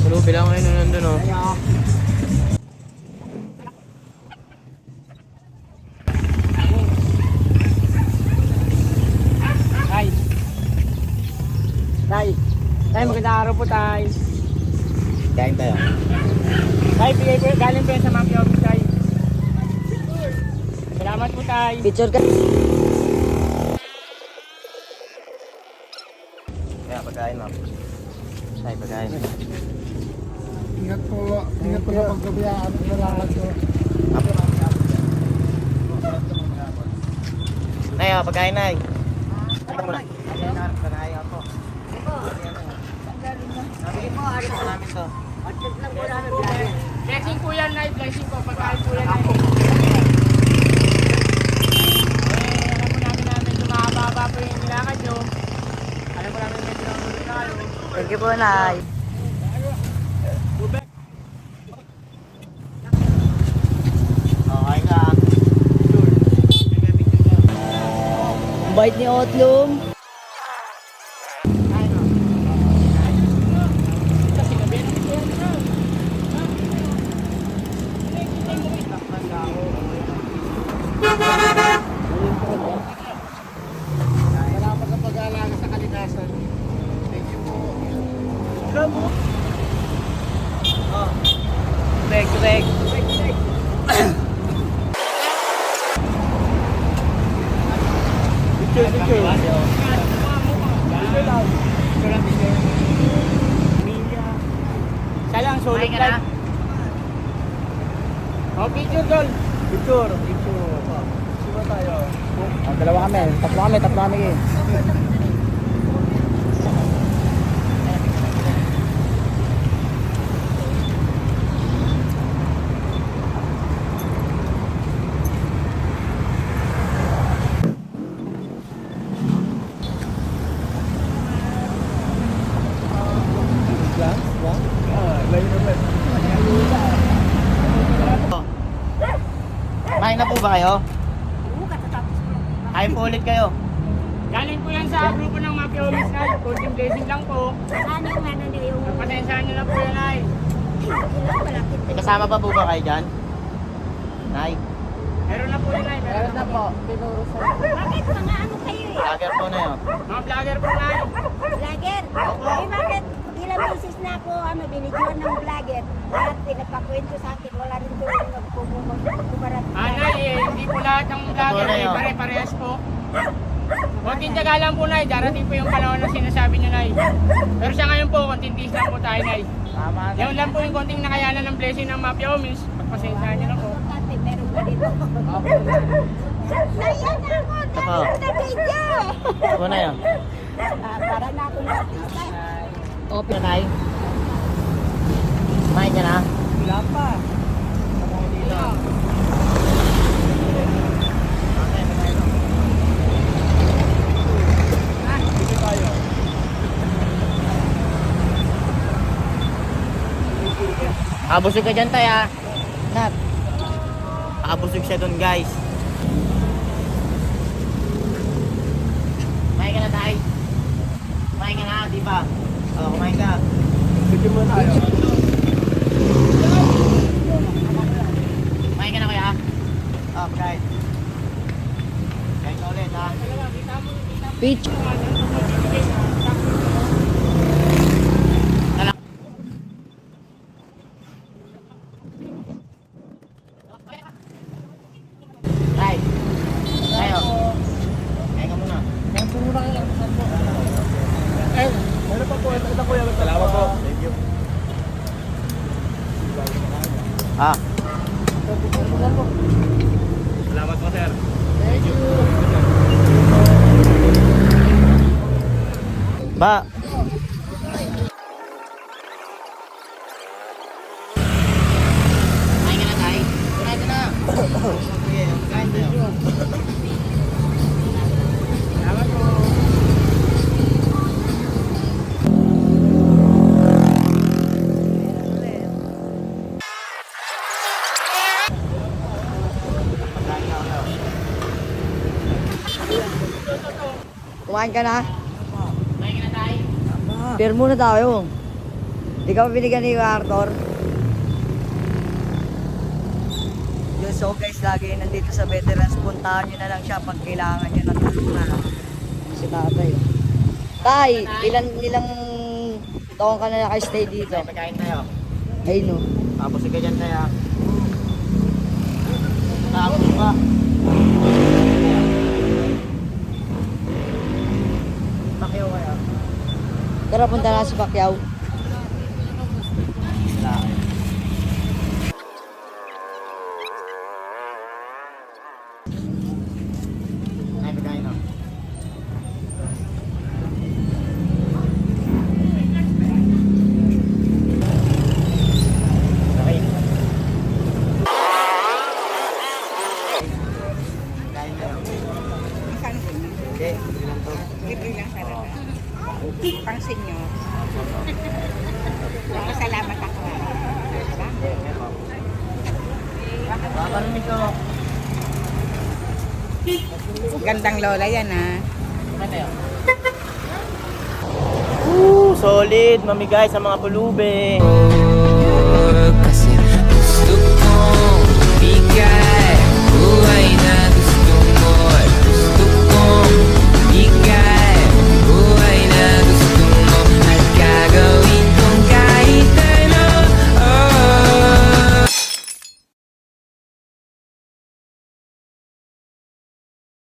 Malubi lang ngayon na nandun oh. Tay. Tay. Tay, magandang araw po, tay. Kain tayo. Tay, bigay po, galing po yan sa Mafia Office, tay. Salamat po, tay. Picture ka. Kaya pagkain mo. Ay, pagkain. Ingat po sa pagkabiyaan ng lalakad ko. Nay, pagkain nay. Ito muna. Pagkain ako. Sabi mo, agad mo namin to. Blessing po yan, nay. Blessing po. Pagkain po yan, nay. Alam mo namin medyo mahaba po yung nilakad nyo. Alam mo namin medyo nakakalo. Thank you po, Nay. Okay ka. Ang bait ni Otlum. Salamat sa pag-aalaga sa kalikasan. Thank you po. Correct. Siya lang, solo flight. Oh, picture, Dol. Picture. Sino tayo? Dalawa kami. Tatlo kami. Kain na po ba kayo? Kain po ulit kayo. Galing po yan sa grupo ng Mafia Office, nay. Konting blessing lang po. Ano yung ano niyo yung Pasensyahan nyo na po yan, nay. malapit? May kasama pa po ba kayo dyan? Nay, Meron na po yan, nay. Meron na po. Bakit mga ano kayo eh? lager po na yun. Mga vlogger po, nay. Vlogger? Eh bakit ilang beses na ako binidyoan ng vlogger at pinapakwento sa akin wala rin tulong nagpumarat. Nay, hindi po lahat ng vlogger Ito po na yun. pare-parehas po. Konting tiyaga lang po, nay. Darating po yung panahon na sinasabi niyo, nay. Pero sa ngayon po, konting tiis lang po tayo, nay. Tama na. Yun lang po yung konting nakayanan ng blessing ng Mafia Office. Pagpasensyahan nyo na po. Ate, meron pa dito. Naiyan na ako! Ito po. Dami na video! Ito po na yun. Para na akong nakita. Open na tayo. Kumain ka na? Wala pa. Abusog ka dyan tayo ah. Nat. Abusog siya dun guys. Kumain ka na tayo. Kumain ka na, di ba? Oo, kumain ka. Sige mo tayo. Kumain ka na kuya. Oo, kain. Kain ka ulit ha. Picture. Tay. Tayo. Kain ka muna. Meron pa po. Ito po yung salamat po. Thank you. Ah. Salamat po, sir. Ba. Kumain ka na tay. Kumain ka na. Sige, kain tayo. Salamat po. Kumain ka na? Beer muna tayo. Di ka pa binigyan ni Arthur? Yun, so guys, lagi nandito sa Veterans. Puntahan nyo na lang siya pag kailangan nyo ng tulong na. Si tatay. Tay, ilang taon ka na naka-stay dito? Tay, pagkain tayo. Ayun no. Tapos ikaw dyan tayo. Tapos ba? Pakyaw kaya. Tara, punta na si Pacquiao. Ay, pagkain no. Okay. Kain tayo. Okay, ilan to? Libre lang talaga. Pang senyor. Salamat ako. Diba? Okay, meron. Babalumin ko. Gandang lola yan ah. Solid, mamigay sa mga pulube.